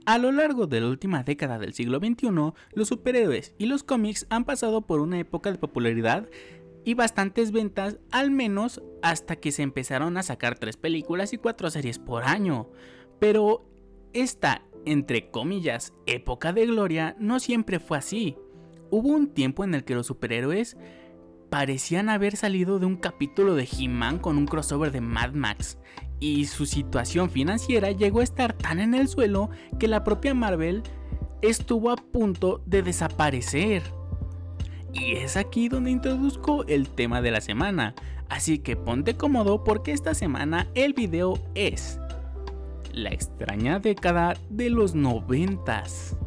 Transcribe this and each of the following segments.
A lo largo de la última década del siglo XXI, los superhéroes y los cómics han pasado por una época de popularidad y bastantes ventas, al menos hasta que se empezaron a sacar 3 películas y 4 series por año. Pero esta, entre comillas, época de gloria no siempre fue así. Hubo un tiempo en el que los superhéroes parecían haber salido de un capítulo de He-Man con un crossover de Mad Max, y su situación financiera llegó a estar tan en el suelo que la propia Marvel estuvo a punto de desaparecer. Y es aquí donde introduzco el tema de la semana, así que ponte cómodo porque esta semana el video es la extraña década de los 90s.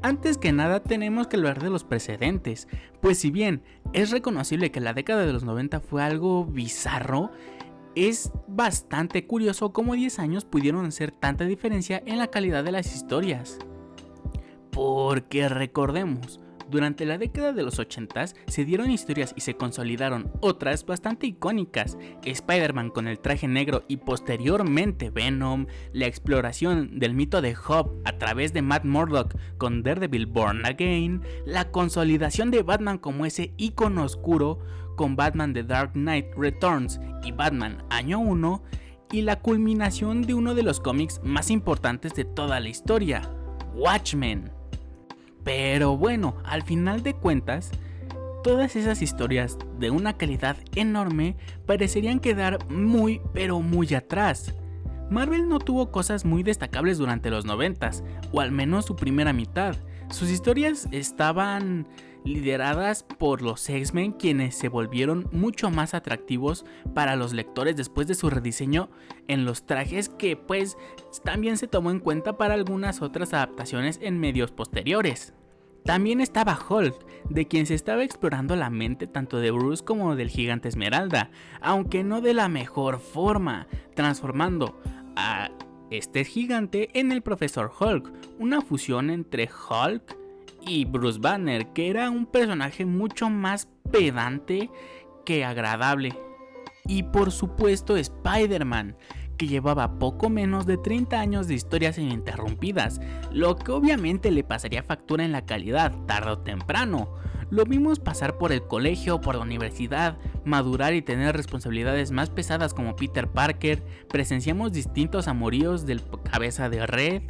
Antes que nada tenemos que hablar de los precedentes, pues si bien es reconocible que la década de los 90 fue algo bizarro, es bastante curioso cómo 10 años pudieron hacer tanta diferencia en la calidad de las historias. Porque recordemos, durante la década de los 80s se dieron historias y se consolidaron otras bastante icónicas: Spider-Man con el traje negro y posteriormente Venom, la exploración del mito de Hope a través de Matt Murdock con Daredevil Born Again, la consolidación de Batman como ese icono oscuro con Batman The Dark Knight Returns y Batman Año 1, y la culminación de uno de los cómics más importantes de toda la historia, Watchmen. Pero bueno, al final de cuentas, todas esas historias de una calidad enorme parecerían quedar muy pero muy atrás. Marvel no tuvo cosas muy destacables durante los 90s, o al menos su primera mitad. Sus historias estaban lideradas por los X-Men, quienes se volvieron mucho más atractivos para los lectores después de su rediseño en los trajes, que pues también se tomó en cuenta para algunas otras adaptaciones en medios posteriores. También estaba Hulk, de quien se estaba explorando la mente tanto de Bruce como del Gigante Esmeralda, aunque no de la mejor forma, transformando a este gigante en el Profesor Hulk, una fusión entre Hulk y Bruce Banner, que era un personaje mucho más pedante que agradable. Y por supuesto Spider-Man, que llevaba poco menos de 30 años de historias ininterrumpidas, lo que obviamente le pasaría factura en la calidad tarde o temprano. Lo vimos pasar por el colegio, por la universidad, madurar y tener responsabilidades más pesadas como Peter Parker. Presenciamos distintos amoríos del cabeza de Red,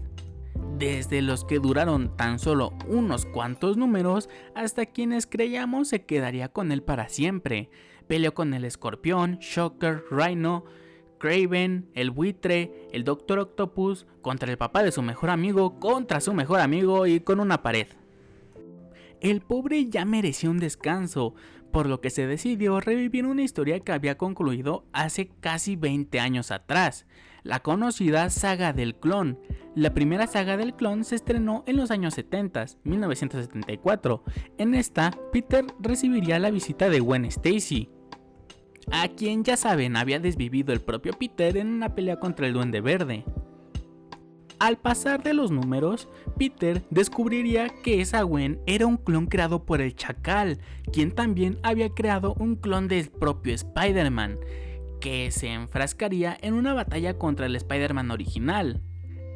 desde los que duraron tan solo unos cuantos números hasta quienes creíamos se quedaría con él para siempre. Peleó con el Escorpión, Shocker, Rhino, Kraven, el Buitre, el Doctor Octopus, contra el papá de su mejor amigo, contra su mejor amigo y con una pared. El pobre ya merecía un descanso, por lo que se decidió revivir una historia que había concluido hace casi 20 años atrás, la conocida saga del clon. La primera saga del clon se estrenó en los años 70, 1974. En esta, Peter recibiría la visita de Gwen Stacy, a quien ya saben había desvivido el propio Peter en una pelea contra el Duende Verde. Al pasar de los números, Peter descubriría que esa Gwen era un clon creado por el Chacal, quien también había creado un clon del propio Spider-Man, que se enfrascaría en una batalla contra el Spider-Man original.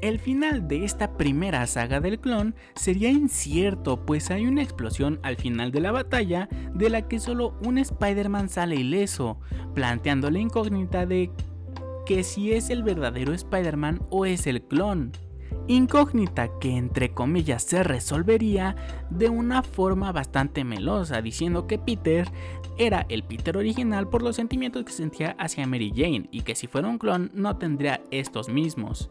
El final de esta primera saga del clon sería incierto, pues hay una explosión al final de la batalla de la que solo un Spider-Man sale ileso, planteando la incógnita de que si es el verdadero Spider-Man o es el clon. Incógnita que entre comillas se resolvería de una forma bastante melosa, diciendo que Peter era el Peter original por los sentimientos que sentía hacia Mary Jane, y que si fuera un clon no tendría estos mismos.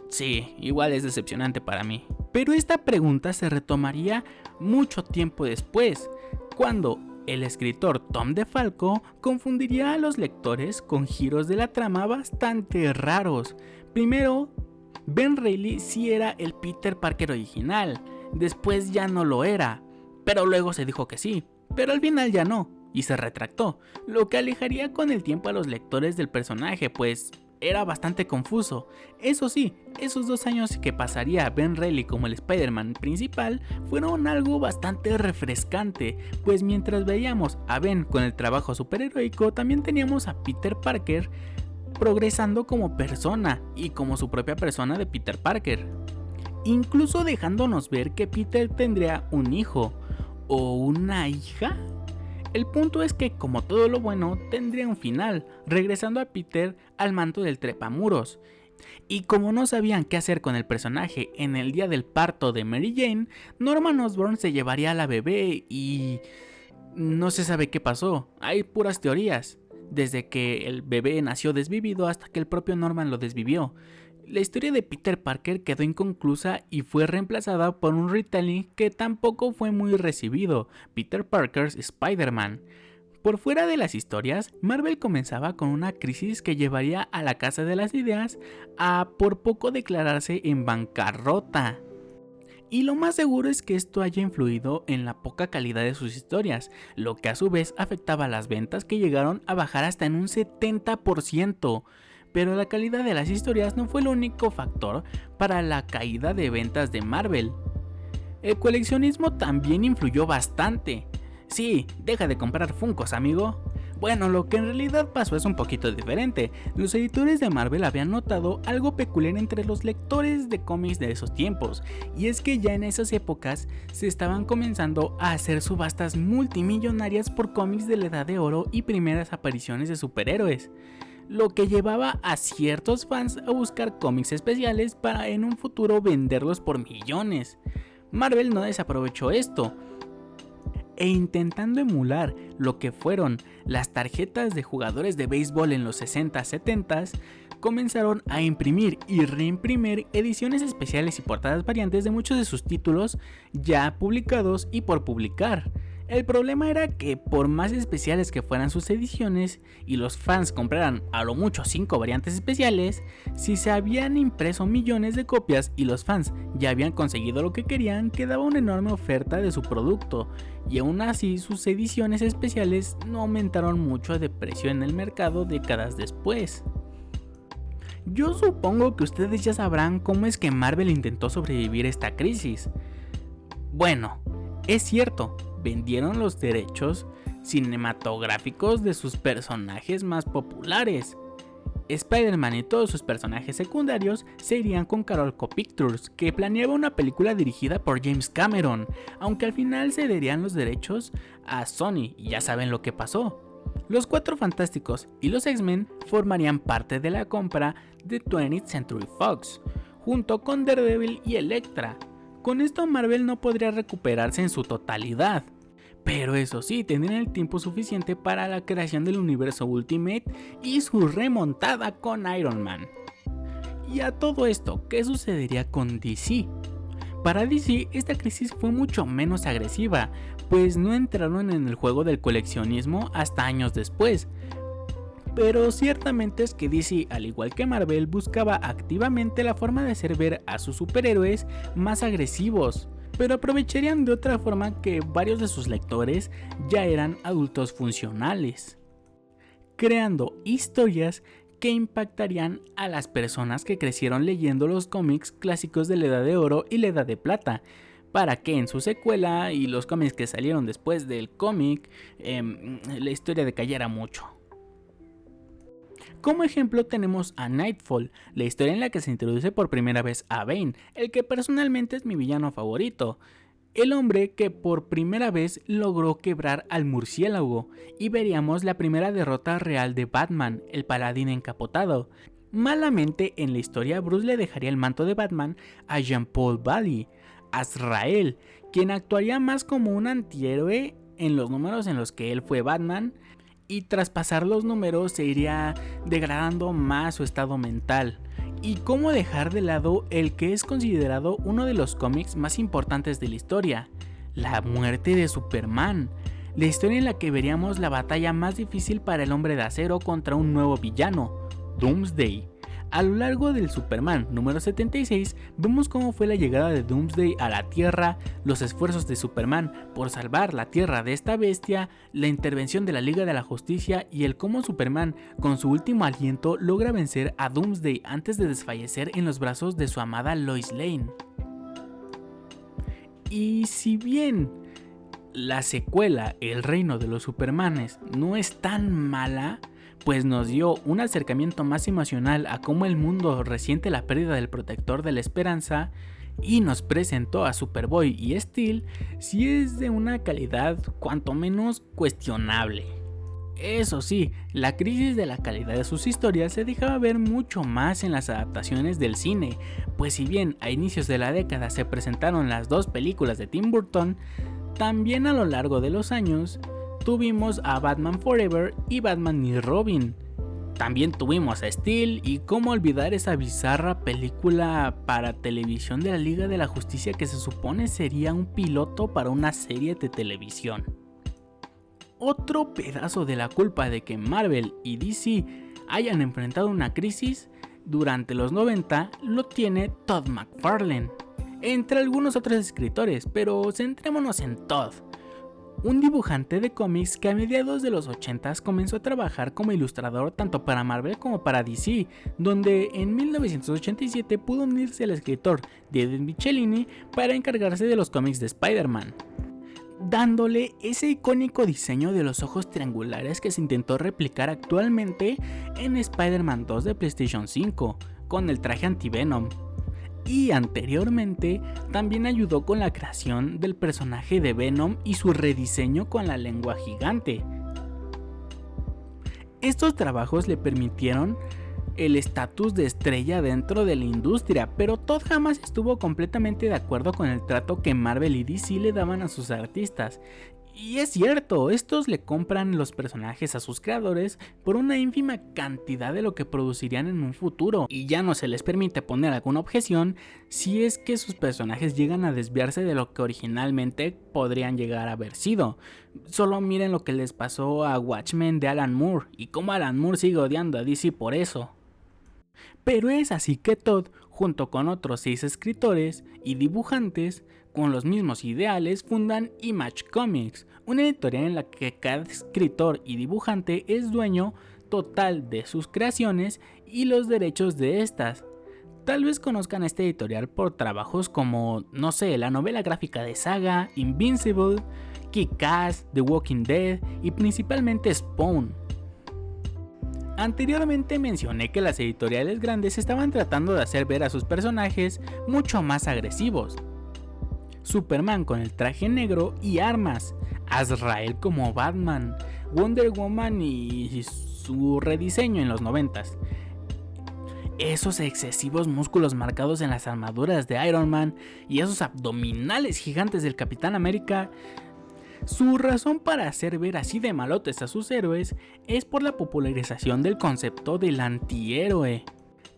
Sí, igual es decepcionante para mí. Pero esta pregunta se retomaría mucho tiempo después, cuando el escritor Tom DeFalco confundiría a los lectores con giros de la trama bastante raros. Primero, Ben Reilly sí era el Peter Parker original, después ya no lo era, pero luego se dijo que sí, pero al final ya no, y se retractó, lo que alejaría con el tiempo a los lectores del personaje, pues era bastante confuso. Eso sí, esos 2 años que pasaría Ben Reilly como el Spider-Man principal fueron algo bastante refrescante, pues mientras veíamos a Ben con el trabajo superheroico, también teníamos a Peter Parker progresando como persona y como su propia persona de Peter Parker. incluso dejándonos ver que Peter tendría un hijo o una hija. El punto es que, como todo lo bueno, tendría un final, regresando a Peter al manto del trepamuros. Y como no sabían qué hacer con el personaje en el día del parto de Mary Jane, Norman Osborn se llevaría a la bebé y no se sabe qué pasó, hay puras teorías, desde que el bebé nació desvivido hasta que el propio Norman lo desvivió. La historia de Peter Parker quedó inconclusa y fue reemplazada por un retelling que tampoco fue muy recibido, Peter Parker's Spider-Man. Por fuera de las historias, Marvel comenzaba con una crisis que llevaría a la Casa de las Ideas a por poco declararse en bancarrota. Y lo más seguro es que esto haya influido en la poca calidad de sus historias, lo que a su vez afectaba las ventas que llegaron a bajar hasta en un 70%. Pero la calidad de las historias no fue el único factor para la caída de ventas de Marvel. El coleccionismo también influyó bastante. Sí, deja de comprar Funkos, amigo. Bueno, lo que en realidad pasó es un poquito diferente. Los editores de Marvel habían notado algo peculiar entre los lectores de cómics de esos tiempos, y es que ya en esas épocas se estaban comenzando a hacer subastas multimillonarias por cómics de la Edad de Oro y primeras apariciones de superhéroes, lo que llevaba a ciertos fans a buscar cómics especiales para en un futuro venderlos por millones. Marvel no desaprovechó esto, e intentando emular lo que fueron las tarjetas de jugadores de béisbol en los 60s, 70s, comenzaron a imprimir y reimprimir ediciones especiales y portadas variantes de muchos de sus títulos ya publicados y por publicar. El problema era que por más especiales que fueran sus ediciones y los fans compraran a lo mucho 5 variantes especiales, si se habían impreso millones de copias y los fans ya habían conseguido lo que querían, quedaba una enorme oferta de su producto, y aún así sus ediciones especiales no aumentaron mucho de precio en el mercado décadas después. Yo supongo que ustedes ya sabrán cómo es que Marvel intentó sobrevivir esta crisis. Bueno, es cierto, vendieron los derechos cinematográficos de sus personajes más populares. Spider-Man y todos sus personajes secundarios se irían con Carolco Pictures, que planeaba una película dirigida por James Cameron, aunque al final cederían los derechos a Sony, y ya saben lo que pasó. Los Cuatro Fantásticos y los X-Men formarían parte de la compra de 20th Century Fox, junto con Daredevil y Elektra. Con esto Marvel no podría recuperarse en su totalidad, pero eso sí, tendrían el tiempo suficiente para la creación del universo Ultimate y su remontada con Iron Man. Y a todo esto, ¿qué sucedería con DC? Para DC, esta crisis fue mucho menos agresiva, pues no entraron en el juego del coleccionismo hasta años después. Pero ciertamente es que DC, al igual que Marvel, buscaba activamente la forma de hacer ver a sus superhéroes más agresivos, pero aprovecharían de otra forma que varios de sus lectores ya eran adultos funcionales, creando historias que impactarían a las personas que crecieron leyendo los cómics clásicos de la Edad de Oro y la Edad de Plata, para que en su secuela y los cómics que salieron después del cómic, la historia decayera mucho. Como ejemplo tenemos a Nightfall, la historia en la que se introduce por primera vez a Bane, el que personalmente es mi villano favorito. El hombre que por primera vez logró quebrar al murciélago, y veríamos la primera derrota real de Batman, el paladín encapotado. Malamente en la historia Bruce le dejaría el manto de Batman a Jean-Paul Valley, Azrael, quien actuaría más como un antihéroe en los números en los que él fue Batman, y tras pasar los números se iría degradando más su estado mental. Y cómo dejar de lado el que es considerado uno de los cómics más importantes de la historia, la muerte de Superman, la historia en la que veríamos la batalla más difícil para el Hombre de Acero contra un nuevo villano, Doomsday. A lo largo del Superman número 76 vemos cómo fue la llegada de Doomsday a la Tierra, los esfuerzos de Superman por salvar la Tierra de esta bestia, la intervención de la Liga de la Justicia y el cómo Superman con su último aliento logra vencer a Doomsday antes de desfallecer en los brazos de su amada Lois Lane. Y si bien la secuela El Reino de los Supermanes no es tan mala, pues nos dio un acercamiento más emocional a cómo el mundo resiente la pérdida del protector de la esperanza, y nos presentó a Superboy y Steel, sí es de una calidad cuanto menos cuestionable. Eso sí, la crisis de la calidad de sus historias se dejaba ver mucho más en las adaptaciones del cine, pues si bien a inicios de la década se presentaron las dos películas de Tim Burton, también a lo largo de los años tuvimos a Batman Forever y Batman y Robin. También tuvimos a Steel y cómo olvidar esa bizarra película para televisión de la Liga de la Justicia que se supone sería un piloto para una serie de televisión. Otro pedazo de la culpa de que Marvel y DC hayan enfrentado una crisis durante los 90 lo tiene Todd McFarlane, entre algunos otros escritores, pero centrémonos en Todd, un dibujante de cómics que a mediados de los 80s comenzó a trabajar como ilustrador tanto para Marvel como para DC, donde en 1987 pudo unirse al escritor David Michelinie para encargarse de los cómics de Spider-Man, dándole ese icónico diseño de los ojos triangulares que se intentó replicar actualmente en Spider-Man 2 de PlayStation 5, con el traje anti-Venom. Y anteriormente también ayudó con la creación del personaje de Venom y su rediseño con la lengua gigante. Estos trabajos le permitieron el estatus de estrella dentro de la industria, pero Todd jamás estuvo completamente de acuerdo con el trato que Marvel y DC le daban a sus artistas. Y es cierto, estos le compran los personajes a sus creadores por una ínfima cantidad de lo que producirían en un futuro, y ya no se les permite poner alguna objeción si es que sus personajes llegan a desviarse de lo que originalmente podrían llegar a haber sido. Solo miren lo que les pasó a Watchmen de Alan Moore, y cómo Alan Moore sigue odiando a DC por eso. Pero es así que Todd, junto con otros 6 escritores y dibujantes con los mismos ideales, fundan Image Comics, una editorial en la que cada escritor y dibujante es dueño total de sus creaciones y los derechos de estas. Tal vez conozcan esta editorial por trabajos como, no sé, la novela gráfica de Saga, Invincible, Kick-Ass, The Walking Dead y principalmente Spawn. Anteriormente mencioné que las editoriales grandes estaban tratando de hacer ver a sus personajes mucho más agresivos. Superman con el traje negro y armas, Azrael como Batman, Wonder Woman y su rediseño en los 90s. Esos excesivos músculos marcados en las armaduras de Iron Man y esos abdominales gigantes del Capitán América. Su razón para hacer ver así de malotes a sus héroes es por la popularización del concepto del antihéroe.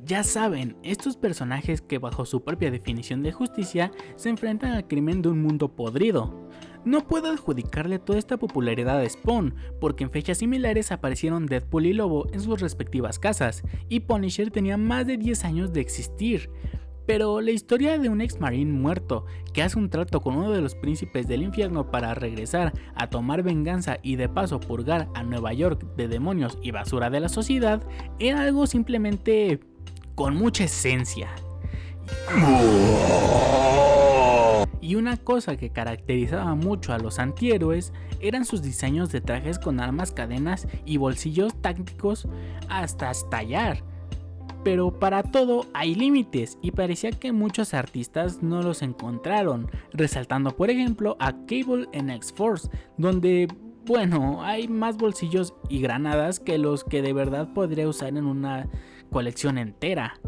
Ya saben, estos personajes que bajo su propia definición de justicia se enfrentan al crimen de un mundo podrido. No puedo adjudicarle toda esta popularidad a Spawn, porque en fechas similares aparecieron Deadpool y Lobo en sus respectivas casas, y Punisher tenía más de 10 años de existir. Pero la historia de un ex-marine muerto que hace un trato con uno de los príncipes del infierno para regresar a tomar venganza y de paso purgar a Nueva York de demonios y basura de la sociedad era algo simplemente con mucha esencia. Y una cosa que caracterizaba mucho a los antihéroes eran sus diseños de trajes con armas, cadenas y bolsillos tácticos hasta estallar. Pero para todo hay límites y parecía que muchos artistas no los encontraron, resaltando por ejemplo a Cable en X-Force, donde, bueno, hay más bolsillos y granadas que los que de verdad podría usar en una colección entera.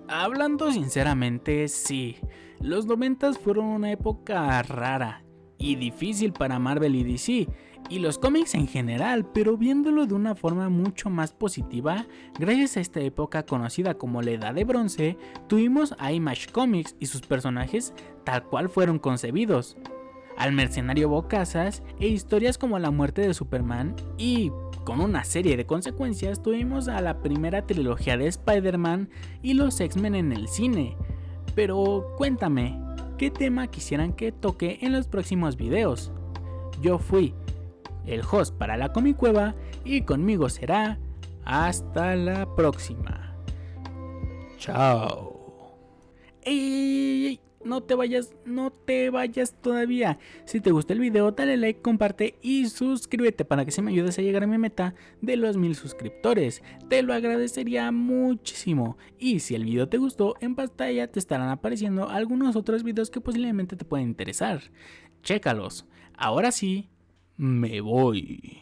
Hablando sinceramente, sí, los 90s fueron una época rara y difícil para Marvel y DC, y los cómics en general, pero viéndolo de una forma mucho más positiva, gracias a esta época conocida como la Edad de Bronce, tuvimos a Image Comics y sus personajes tal cual fueron concebidos, al mercenario Bocazas e historias como la muerte de Superman, y con una serie de consecuencias tuvimos a la primera trilogía de Spider-Man y los X-Men en el cine. Pero cuéntame, ¿qué tema quisieran que toque en los próximos videos? Yo fui el host para la Comicueva y conmigo será hasta la próxima. Chao. ¡Ey! No no te vayas todavía. Si te gustó el video, dale like, comparte y suscríbete para que se me ayudes a llegar a mi meta de los 1000 suscriptores. Te lo agradecería muchísimo. Y si el video te gustó, en pantalla te estarán apareciendo algunos otros videos que posiblemente te pueden interesar. Chécalos. Ahora sí, me voy.